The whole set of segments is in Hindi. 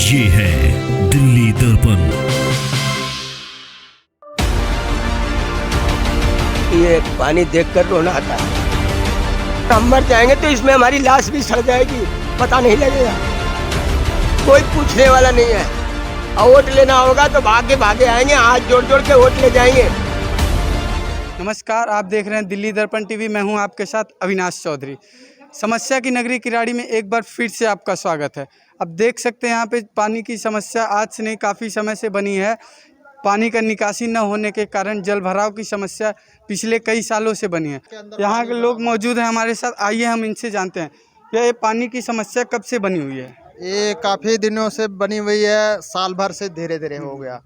ये है दिल्ली दर्पण। ये पानी देखकर रोना आता है। हम मर जाएंगे तो इसमें हमारी लाश भी सड़ जाएगी, पता नहीं लगेगा, कोई पूछने वाला नहीं है। और वोट लेना होगा तो भागे भागे आएंगे, हाथ जोड़ जोड़ के वोट ले जाएंगे। नमस्कार, आप देख रहे हैं दिल्ली दर्पण टीवी। मैं हूं आपके साथ अविनाश चौधरी। समस्या की नगरी किराड़ी में एक बार फिर से आपका स्वागत है। अब देख सकते हैं यहाँ पे पानी की समस्या आज से नहीं काफ़ी समय से बनी है। पानी का निकासी न होने के कारण जल भराव की समस्या पिछले कई सालों से बनी है। यहाँ के लोग मौजूद हैं हमारे साथ, आइए हम इनसे जानते हैं ये पानी की समस्या कब से बनी हुई है। ये काफ़ी दिनों से बनी हुई है, साल भर से धीरे धीरे हो गया।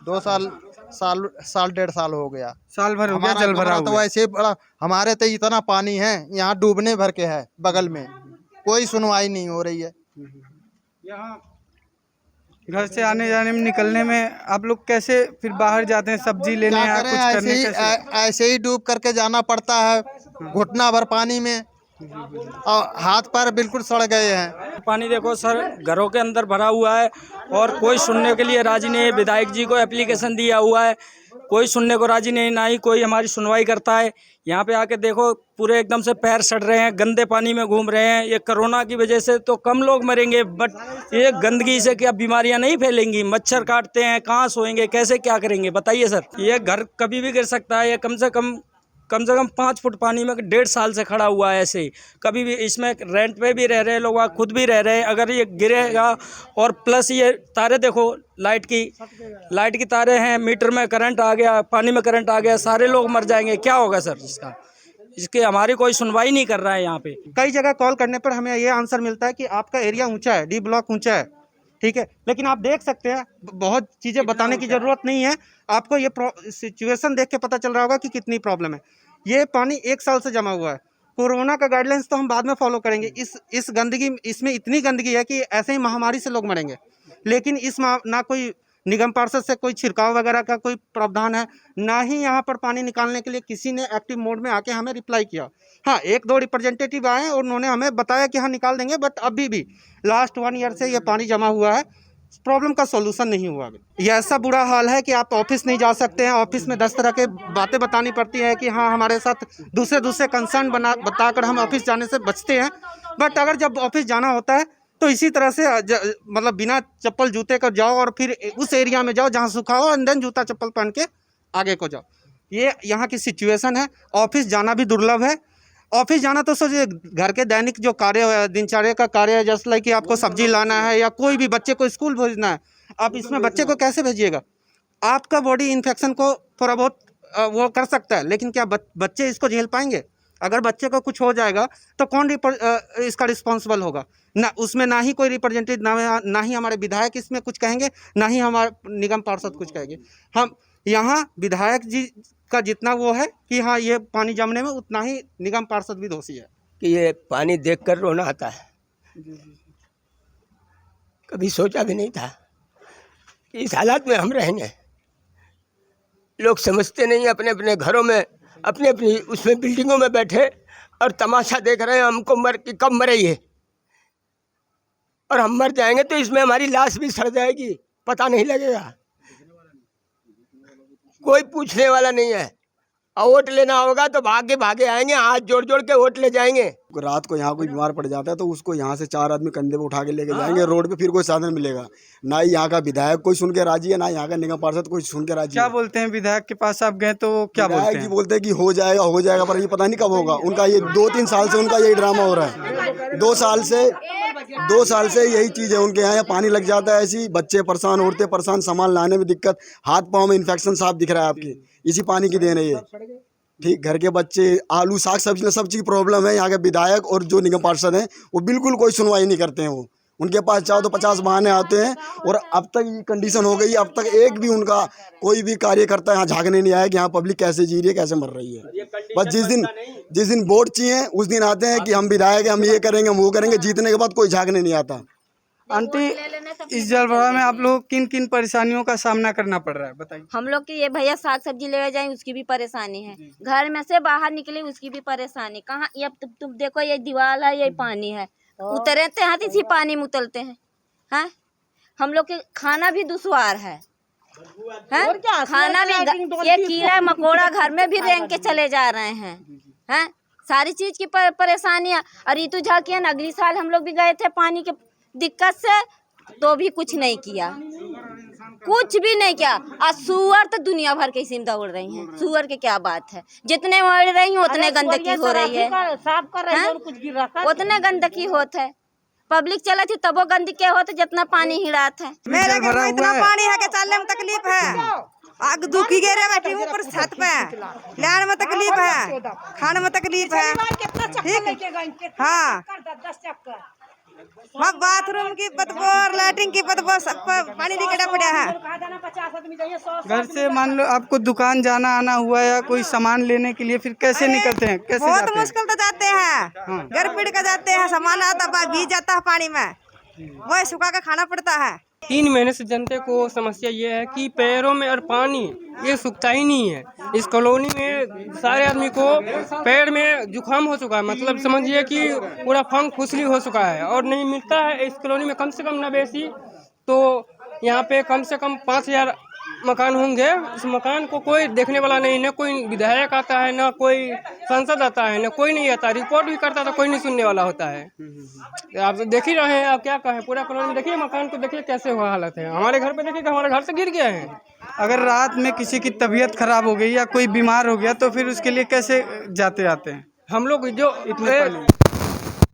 2 साल 1.5 साल हो गया। साल भर हो गया जल भराव तो ऐसे बड़ा हमारे तो इतना पानी है, यहाँ डूबने भर के है बगल में, कोई सुनवाई नहीं हो रही है। यहाँ घर से आने जाने में निकलने में आप लोग कैसे फिर बाहर जाते हैं सब्जी लेने या कुछ करने? ऐसे ही डूब करके जाना पड़ता है, घुटना भर पानी में, और हाथ पैर बिल्कुल सड़ गए हैं। पानी देखो सर, घरों के अंदर भरा हुआ है और कोई सुनने के लिए राजी नहीं है। विधायक जी को एप्लीकेशन दिया हुआ है, कोई सुनने को राजी नहीं, ना ही कोई हमारी सुनवाई करता है। यहाँ पे आके देखो पूरे एकदम से पैर सड़ रहे हैं, गंदे पानी में घूम रहे हैं। ये कोरोना की वजह से तो कम लोग मरेंगे, बट ये गंदगी से क्या बीमारियां नहीं फैलेंगी? मच्छर काटते हैं, कहाँ सोएंगे, कैसे क्या करेंगे बताइए सर। ये घर कभी भी गिर सकता है। ये कम से कम 5 फुट पानी में 1.5 साल से खड़ा हुआ है ऐसे ही। कभी भी इसमें रेंट पे भी रह रहे हैं लोग, खुद भी रह रहे हैं। अगर ये गिरेगा और प्लस ये तारे देखो, लाइट की तारे हैं, मीटर में करंट आ गया, पानी में करंट आ गया, सारे लोग मर जाएंगे। क्या होगा सर इसके हमारी कोई सुनवाई नहीं कर रहा है यहाँ पे। कई जगह कॉल करने पर हमें ये आंसर मिलता है कि आपका एरिया ऊंचा है, डी ब्लॉक ऊंचा है, ठीक है। लेकिन आप देख सकते हैं, बहुत चीज़ें बताने की ज़रूरत नहीं है, आपको ये सिचुएशन देख के पता चल रहा होगा कि कितनी प्रॉब्लम है। ये पानी 1 साल से जमा हुआ है। कोरोना का गाइडलाइंस तो हम बाद में फॉलो करेंगे। इस गंदगी, इसमें इतनी गंदगी है कि ऐसे ही महामारी से लोग मरेंगे। लेकिन ना कोई निगम पार्षद से कोई छिड़काव वगैरह का कोई प्रावधान है, ना ही यहाँ पर पानी निकालने के लिए किसी ने एक्टिव मोड में आके हमें रिप्लाई किया। हाँ, 1-2 रिप्रेजेंटेटिव आए और उन्होंने हमें बताया कि हाँ निकाल देंगे, बट अभी भी लास्ट 1 ईयर से ये पानी जमा हुआ है, प्रॉब्लम का सॉल्यूशन नहीं हुआ अभी। ये ऐसा बुरा हाल है कि आप ऑफिस नहीं जा सकते हैं। ऑफिस में 10 तरह के बातें बतानी पड़ती है कि हाँ हमारे साथ दूसरे कंसर्न बताकर हम ऑफिस जाने से बचते हैं। बट अगर जब ऑफिस जाना होता है तो इसी तरह से मतलब बिना चप्पल जूते का जाओ और फिर उस एरिया में जाओ जहाँ सूखा हो, एंड देन जूता चप्पल पहन के आगे को जाओ। ये यहाँ की सिचुएशन है। ऑफिस जाना भी दुर्लभ है। ऑफिस जाना तो सोचिए, घर के दैनिक जो कार्य है, दिनचर्या का कार्य है, जैसे लाइक कि आपको सब्जी लाना है या कोई भी बच्चे को स्कूल भेजना है, आप इसमें बच्चे को कैसे भेजिएगा? आपका बॉडी इन्फेक्शन को थोड़ा बहुत वो कर सकता है, लेकिन क्या बच्चे इसको झेल पाएंगे? अगर बच्चे को कुछ हो जाएगा तो कौन इसका रिस्पॉन्सिबल होगा? ना उसमें ना ही कोई रिप्रेजेंटेटिव, ना ही हमारे विधायक इसमें कुछ कहेंगे, ना ही हमारे निगम पार्षद कुछ कहेंगे। हम यहाँ विधायक जी का जितना वो है कि हाँ ये पानी जमने में, उतना ही निगम पार्षद भी दोषी है कि ये पानी देखकर रोना आता है। कभी सोचा भी नहीं था कि इस हालात में हम रहेंगे। लोग समझते नहीं, अपने अपने घरों में, अपनी अपनी उसमें बिल्डिंगों में बैठे और तमाशा देख रहे हैं हमको कब मरे ये, और हम मर जाएंगे तो इसमें हमारी लाश भी सड़ जाएगी, पता नहीं लगेगा, कोई पूछने वाला नहीं है। और वोट लेना होगा तो भागे भागे आएंगे, हाथ जोड़ जोड़ के वोट ले जाएंगे। रात को यहाँ कोई बीमार पड़ जाता है तो उसको यहाँ से 4 आदमी कंधे पे उठा के लेके जाएंगे रोड पे, फिर कोई साधन मिलेगा? ना ही यहाँ का विधायक कोई सुन के राजी है, ना यहाँ का निगम पार्षद कोई सुन के राजी क्या है। बोलते हैं विधायक के पास आप गए तो क्या बोलते हैं? बोलते हैं कि हो जाएगा, पर ये पता नहीं कब होगा। उनका ये 2-3 साल से उनका यही ड्रामा हो रहा है। 2 साल से यही चीज़ है उनके यहाँ पानी लग जाता है ऐसी, बच्चे परेशान, औरतें परेशान, सामान लाने में दिक्कत, हाथ पाँव में इन्फेक्शन साफ दिख रहा है आपकी, इसी पानी की देन है ये। ठीक, घर के बच्चे, आलू, साग सब्जी, सब चीज़ प्रॉब्लम है। यहाँ के विधायक और जो निगम पार्षद हैं वो बिल्कुल कोई सुनवाई नहीं करते हैं। वो उनके पास जाओ तो 50 बहाने आते हैं, और अब तक ये कंडीशन हो गई है, अब तक एक भी उनका कोई भी कार्यकर्ता यहाँ झांकने नहीं आया कि यहाँ पब्लिक कैसे जी रही है, कैसे मर रही है। बस जिस दिन वोट चाहिए उस दिन आते हैं कि हम विधायक हैं, हम ये करेंगे, हम वो करेंगे, जीतने के बाद कोई झांकने नहीं आता। आंटी, इस जल भराव में आप लोग किन किन परेशानियों का सामना करना पड़ रहा है बताइए? हम लोग की ये भैया साग सब्जी ले जाए उसकी भी परेशानी है, घर में से बाहर निकले उसकी भी परेशानी। कहाँ ये तुम देखो, ये दीवार है, ये पानी है, उतरते हैं इसी पानी में उतरते हैं। हैं? हम लोग के खाना भी दुश्वार है खाना भी ये कीड़ा मकोड़ा घर में भी रेंग के चले जा रहे हैं सारी चीज की परेशानियां। और ऋतु झा की अगली साल हम लोग भी गए थे पानी के दिक्कत से, तो भी कुछ नहीं किया, कुछ भी नहीं किया। और सुअर तो दुनिया भर के सिम दौड़ रही हैं, सुअर के क्या बात है, जितने मर रही हैं उतने गंदगी हो रही है, उतने गंदगी होत है। पब्लिक चला थी तबो गंदगी होते जितना पानी हिड़ात है। मेरे घर में इतना पानी है कि चलने में तकलीफ है, आग दुखी गिरे बैठी ऊपर छत पे, लेने में तकलीफ है, खाने में तकलीफ है, ठीक। हाँ, वहाँ बाथरूम की बदबू और लैट्रिन की बदबू, सब पानी निकला पड़ा है। घर से मान लो आपको दुकान जाना आना हुआ या कोई सामान लेने के लिए, फिर कैसे निकलते हैं? कैसे बहुत जाते मुश्किल तो जाते हैं, घर पीट कर जाते हैं, सामान आता भीग जाता है पानी में, वही सुखा के खाना पड़ता है। 3 महीने से जनता को समस्या ये है कि पैरों में और पानी ये सूखता ही नहीं है। इस कॉलोनी में सारे आदमी को पैर में जुकाम हो चुका है, मतलब समझिए कि पूरा फंग फुसली हो चुका है और नहीं मिलता है। इस कॉलोनी में कम से कम नवेशी तो यहाँ पे कम से कम 5000 मकान होंगे। इस मकान को कोई देखने वाला नहीं, न कोई विधायक आता है, न कोई सांसद आता है, न कोई नहीं आता। रिपोर्ट भी करता था, कोई नहीं सुनने वाला होता है। आप तो देख ही रहे हैं, आप क्या कहें, पूरा कॉलोनी में देखिए, मकान को देखिए कैसे हुआ हालत है। हमारे घर पे देखिए कि हमारे घर से गिर गया है। अगर रात में किसी की तबीयत खराब हो गई या कोई बीमार हो गया तो फिर उसके लिए कैसे जाते आते हैं? हम लोग जो इतने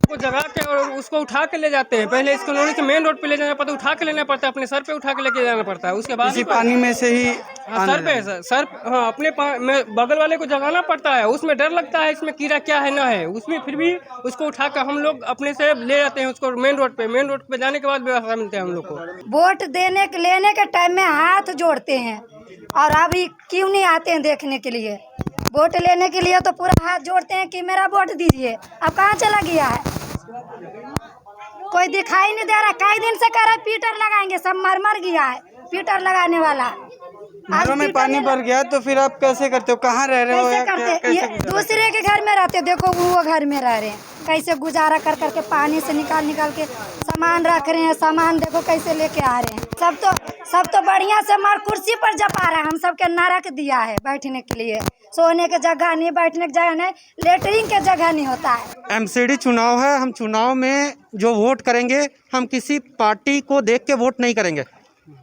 को जगा के और उसको उठा के ले जाते हैं। पहले इस कॉलोनी से मेन रोड पे ले जाना पड़ता है, उठा के लेना पड़ता है, अपने सर पे उठा के लेके जाना पड़ता है। उसके बाद इसी पानी में से ही सर पे सर हाँ अपने में बगल वाले को जगाना पड़ता है। उसमें डर लगता है इसमें कीड़ा क्या है ना है, उसमें फिर भी उसको उठा कर हम लोग अपने से ले जाते हैं उसको मेन रोड पे। मेन रोड पे जाने के बाद व्यवस्था मिलते हैं हम लोग को। वोट देने के लेने के टाइम में हाथ जोड़ते हैं और अभी क्यों नहीं आते हैं देखने के लिए? वोट लेने के लिए तो पूरा हाथ जोड़ते हैं कि मेरा वोट दीजिए। अब कहाँ चला गया है? कोई दिखाई नहीं दे रहा। कई दिन से कह रहा पीटर लगाएंगे, सब मर गया है पीटर लगाने वाला। घरों में पानी भर गया तो फिर आप कैसे करते हो? कहाँ रह रहे हो? कैसे करते? ये दूसरे के घर में रहते, देखो वो घर में रह रहे हैं, कैसे गुजारा कर करके पानी से निकाल के सामान रख रहे हैं। सामान देखो कैसे लेके आ रहे हैं। सब तो बढ़िया से हमारे कुर्सी पर जपा रहा है। हम सबके नरक दिया है बैठने के लिए, सोने के जगह नहीं, बैठने की जगह नहीं, लेटरिन के जगह नहीं होता है। एमसीडी चुनाव है, हम चुनाव में जो वोट करेंगे हम किसी पार्टी को देख के वोट नहीं करेंगे।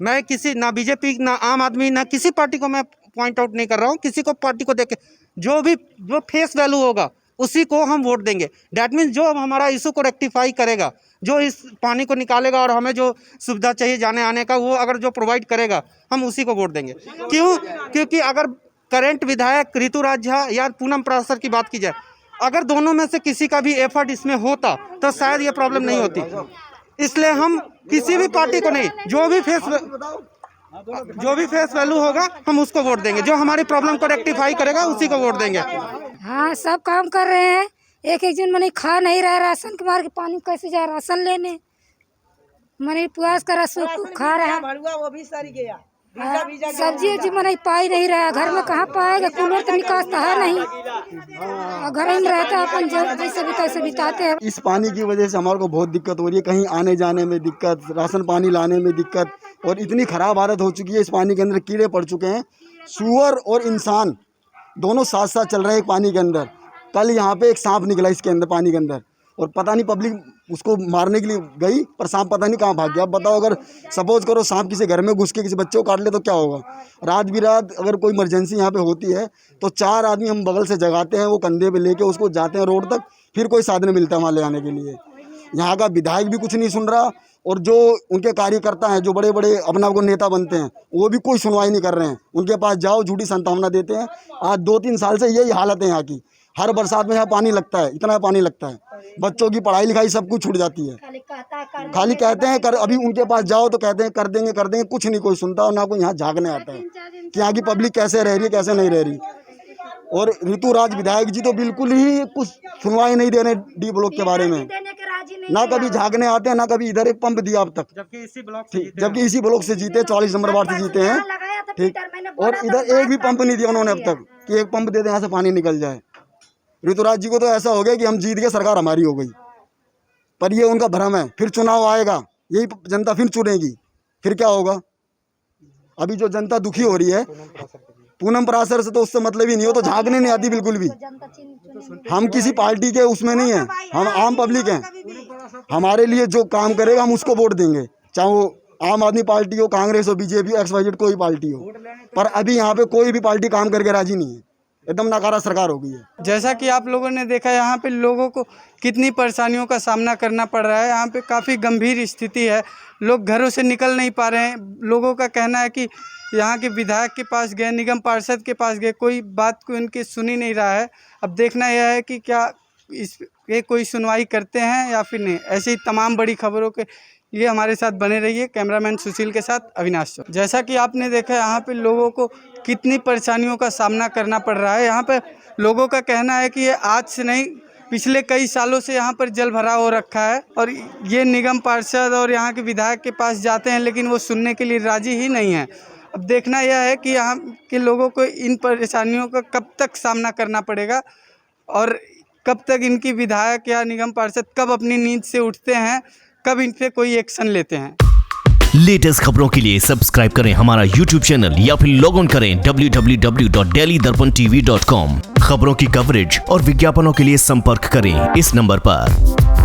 मैं किसी ना बीजेपी ना आम आदमी ना किसी पार्टी को मैं पॉइंट आउट नहीं कर रहा हूँ। किसी को पार्टी को देख के जो फेस वैल्यू होगा उसी को हम वोट देंगे। डैट मीन्स जो हमारा इशू को रेक्टिफाई करेगा, जो इस पानी को निकालेगा और हमें जो सुविधा चाहिए जाने आने का, वो अगर जो प्रोवाइड करेगा हम उसी को वोट देंगे। क्यों? क्योंकि अगर करंट विधायक ऋतुराज झा या पूनम पाराशर की बात की जाए, अगर दोनों में से किसी का भी एफर्ट इसमें होता तो शायद ये प्रॉब्लम नहीं होती। इसलिए हम किसी भी पार्टी को नहीं, जो भी फेस वैल्यू होगा हम उसको वोट देंगे। जो हमारी प्रॉब्लम को रेक्टिफाई करेगा उसी को वोट देंगे। हाँ, सब काम कर रहे हैं। एक जन मने खा नहीं रहा, राशन के मार के पानी कैसे जाए राशन लेने, मने पुआस का रस खा रहा है, वो भी सरी गया। सब्जी उब्जी मने पाई नहीं रहा, घर में कहाँ पाएगा, कूलर तो निकालता है नहीं, घर में रहता है अपन जैसे भी तैसे बिताते हैं। इस पानी की वजह से हमारे को बहुत दिक्कत हो रही है, कहीं आने जाने में दिक्कत, राशन पानी लाने में दिक्कत, और इतनी ख़राब हालत हो चुकी है। इस पानी के अंदर कीड़े पड़ चुके हैं, सूअर और इंसान दोनों साथ साथ चल रहे हैं पानी के अंदर। कल यहाँ पे एक सांप निकला इसके अंदर पानी के अंदर, और पता नहीं पब्लिक उसको मारने के लिए गई पर सांप पता नहीं कहाँ भाग गया। अब बताओ, अगर सपोज करो सांप किसी घर में घुस के किसी बच्चे को काट ले तो क्या होगा? रात बिरात अगर कोई इमरजेंसी यहाँ पे होती है तो 4 आदमी हम बगल से जगाते हैं, वो कंधे पे लेके उसको जाते हैं रोड तक, फिर कोई साधन मिलता है वहाँ ले आने के लिए। यहाँ का विधायक भी कुछ नहीं सुन रहा, और जो उनके कार्यकर्ता हैं, जो बड़े बड़े अपने आप को नेता बनते हैं, वो भी कोई सुनवाई नहीं कर रहे हैं। उनके पास जाओ, झूठी संतावना देते हैं। आज 2-3 साल से यही हालत है यहाँ की। हर बरसात में यहाँ पानी लगता है, इतना पानी लगता है, बच्चों की पढ़ाई लिखाई सब कुछ छूट जाती है। खाली कहते हैं कर, अभी उनके पास जाओ तो कहते हैं कर देंगे, कुछ नहीं कोई सुनता, और ना कोई यहाँ झांकने आता है कि यहाँ की पब्लिक कैसे रह रही है, कैसे नहीं रह रही। और ऋतुराज विधायक जी तो बिल्कुल ही कुछ सुनवाई नहीं दे रहे डी ब्लॉक के बारे में, ना कभी झांकने आते हैं, ना कभी इधर एक पंप दिया अब तक, जबकि इसी ब्लॉक से जीते, 44 नंबर वार्ड से जीते हैं, ठीक। और इधर एक भी पंप नहीं दिया उन्होंने अब तक कि एक पंप दे दें यहाँ से पानी निकल जाए। ऋतुराज जी को तो ऐसा हो गया कि हम जीत गए, सरकार हमारी हो गई, पर ये उनका भ्रम है। फिर चुनाव आएगा यही जनता फिर चुनेगी, फिर क्या होगा? अभी जो जनता दुखी हो रही है पूनम पराशर से तो उससे मतलब ही नहीं हो, तो झांकने नहीं आती बिल्कुल भी। हम किसी पार्टी के उसमें नहीं है, हम आम पब्लिक हैं। हमारे लिए जो काम करेगा हम उसको वोट देंगे, चाहे वो आम आदमी पार्टी हो, कांग्रेस हो, बीजेपी हो, XYZ कोई पार्टी हो। पर अभी यहाँ पे कोई भी पार्टी काम करके राजी नहीं है, एकदम नकारा सरकार हो गई है। जैसा कि आप लोगों ने देखा यहाँ पे लोगों को कितनी परेशानियों का सामना करना पड़ रहा है। यहाँ पे काफ़ी गंभीर स्थिति है, लोग घरों से निकल नहीं पा रहे हैं। लोगों का कहना है कि यहाँ के विधायक के पास गए, निगम पार्षद के पास गए, कोई बात को इनकी सुन ही नहीं रहा है। अब देखना यह है कि क्या ये कोई सुनवाई करते हैं या फिर नहीं। ऐसी तमाम बड़ी खबरों के लिए हमारे साथ बने रहिए। कैमरामैन सुशील के साथ अविनाश चौधरी। जैसा कि आपने देखा यहाँ पे लोगों को कितनी परेशानियों का सामना करना पड़ रहा है। यहाँ पे लोगों का कहना है कि ये आज से नहीं, पिछले कई सालों से यहाँ पर जल भराव हो रखा है और ये निगम पार्षद और यहाँ के विधायक के पास जाते हैं लेकिन वो सुनने के लिए राजी ही नहीं है। अब देखना यह है कि यहाँ के लोगों को इन परेशानियों का कब तक सामना करना पड़ेगा और कब तक इनकी विधायक या निगम पार्षद कब अपनी नींद से उठते हैं, कब इन पे कोई एक्शन लेते हैं। लेटेस्ट खबरों के लिए सब्सक्राइब करें हमारा YouTube चैनल या फिर लॉग ऑन करें www.delhidarpantv.com। खबरों की कवरेज और विज्ञापनों के लिए संपर्क करें इस नंबर पर।